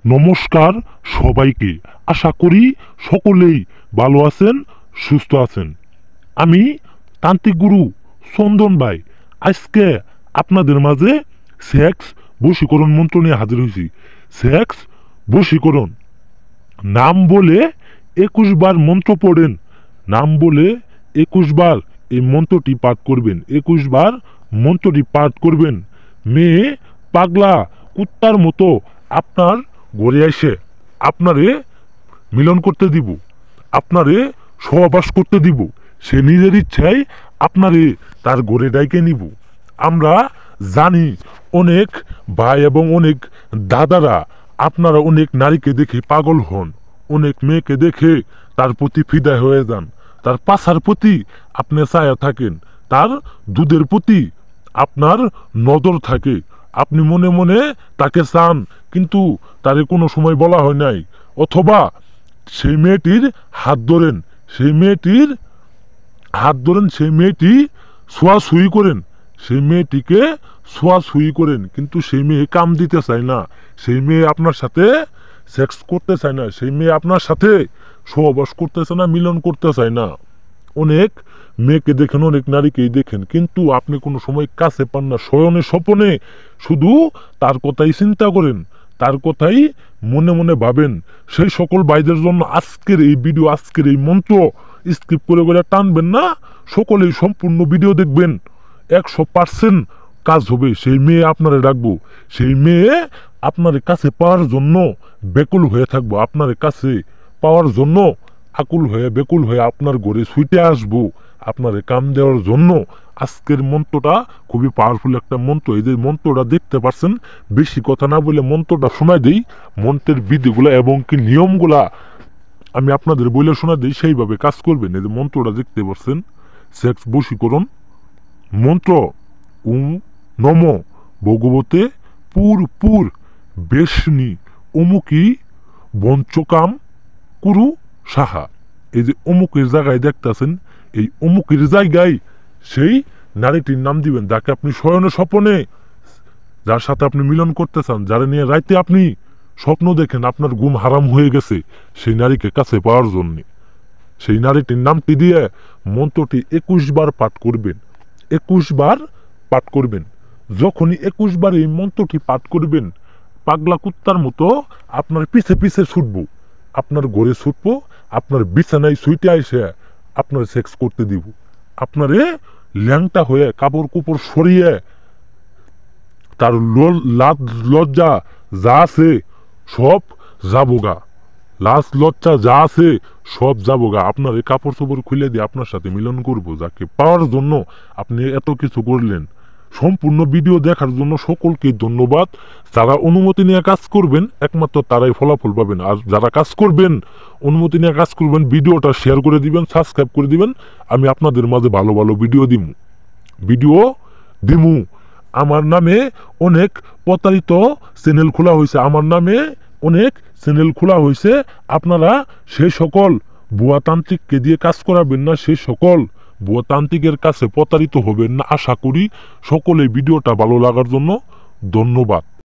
নমস্কার সবাইকে। আশা করি সকলেই ভালো আছেন, সুস্থ আছেন। আমি তান্ত্রিক গুরু চন্দন ভাই আজকে আপনাদের মাঝে সেক্স বশীকরণ মন্ত্র নিয়ে হাজির হয়েছি। সেক্স বশীকরণ নাম বলে 21 বার মন্ত্র পড়েন। নাম বলে 21 বার এই মন্ত্রটি পাঠ করবেন। 21 বার মন্ত্রটি পাঠ করবেন। মেয়ে পাগলা কুত্তার মতো আপনার ঘরে এসে আপনারে মিলন করতে দিব, আপনারে সহবাস করতে দিব। সে নিজের ইচ্ছায় আপনারে তার ঘরে ডাইকে নিব। আমরা জানি অনেক ভাই এবং অনেক দাদারা আপনারা অনেক নারীকে দেখে পাগল হন, অনেক মেয়েকে দেখে তার প্রতি ফিদা হয়ে যান, তার পাছার প্রতি আপনি ছায়া থাকেন, তার দুধের প্রতি আপনার নজর থাকে। আপনি মনে মনে তাকে চান, কিন্তু তারে কোনো সময় বলা হয় নাই। অথবা সেই মেয়েটির হাত ধরেন, সেই মেয়েটির হাত ধরেন, সেই মেয়েটি ছোঁয়াছুঁই করেন, সেই মেয়েটিকে ছোঁয়াছুঁই করেন, কিন্তু সেই মেয়ে কাম দিতে চায় না, সেই মেয়ে আপনার সাথে সেক্স করতে চায় না, সেই মেয়ে আপনার সাথে সহবাস করতে চায় না, মিলন করতে চায় না। অনেক মেয়েকে দেখেন, অনেক নারীকেই দেখেন, কিন্তু আপনি কোনো সময় কাছে পান না। শয়নে স্বপনে শুধু তার কথাই চিন্তা করেন, তার কথাই মনে মনে ভাবেন। সেই সকল ভাইদের জন্য আজকের এই ভিডিও, আজকের এই মন্ত্র স্কিপ করে করে টানবেন না, সকলেই সম্পূর্ণ ভিডিও দেখবেন। 100% কাজ হবে। সেই মেয়ে আপনারে ডাকবো, সেই মেয়ে আপনার কাছে পাওয়ার জন্য বেকুল হয়ে থাকবো, আপনার কাছে পাওয়ার জন্য আকুল হয়ে বেকুল হয়ে আপনার ঘরে ছুটে আসবো আপনার কাম দেওয়ার জন্য। আজকের মন্ত্রটা খুবই পাওয়ারফুল একটা মন্ত্র। এই যে মন্ত্রটা দেখতে পাচ্ছেন, বেশি কথা না বলে মন্ত্রটা শোনা দিই। মন্ত্রের বিধিগুলা এবং কি নিয়মগুলা আমি আপনাদের বলে শোনা দিই, সেইভাবে কাজ করবেন। এই যে মন্ত্রটা দেখতে পাচ্ছেন, সেক্স বশীকরণ মন্ত্র। ওম নম ভগবতে পুর পুর বেশনি অমুকি বঞ্চকাম কুরু সাহা। এই যে অমুকের জায়গায় দেখতেছেন, এই অমুকের জায়গায় সেই নারীটির নাম দিবেন, যাকে আপনি শয়নে স্বপনে, যার সাথে আপনি মিলন করতে চান, যারা নিয়ে রাইতে আপনি স্বপ্ন দেখেন, আপনার ঘুম হারাম হয়ে গেছে, সেই নারীকে কাছে পাওয়ার জন্য সেই নারীটির নামটি দিয়ে মন্ত্রটি 21 বার পাঠ করবেন। 21 বার পাঠ করবেন। যখনই 21 বার এই মন্ত্রটি পাঠ করবেন, পাগলা কুত্তার মতো আপনার পিছে পিছে ছুটবো, আপনার ঘরে ছুটবো, আপনার বিছানায় ছুটে এসে আপনার সেক্স করতে দিব। আপনারে ল্যাংটা হয়ে কাপড় কুপড় সরিয়ে তার লাজ লজ্জা যা আছে সব যাবোগা, লাজ লজ্জা যা আছে সব যাবোগা। আপনার এই কাপড় চোপড় খুলে দিয়ে আপনার সাথে মিলন করব, যাকে পাওয়ার জন্য আপনি এত কিছু করলেন। সম্পূর্ণ ভিডিও দেখার জন্য সকলকে ধন্যবাদ। যারা অনুমতি নিয়ে কাজ করবেন একমাত্র তারাই ফলাফল পাবেন, আর যারা কাজ করবেন অনুমতি নিয়ে কাজ করবেন, ভিডিওটা শেয়ার করে দিবেন, সাবস্ক্রাইব করে দিবেন। আমি আপনাদের মাঝে ভালো ভালো ভিডিও দিমু। আমার নামে অনেক প্রতারিত চ্যানেল খোলা হয়েছে, আমার নামে অনেক চ্যানেল খোলা হয়েছে। আপনারা সেই সকল ভুয়াতান্ত্রিককে দিয়ে কাজ করাবেন না, সেই সকল ভুয়াতান্ত্রিকের কাছে প্রতারিত হবেন না। আশা করি সকলে ভিডিওটা ভালো লাগার জন্য ধন্যবাদ।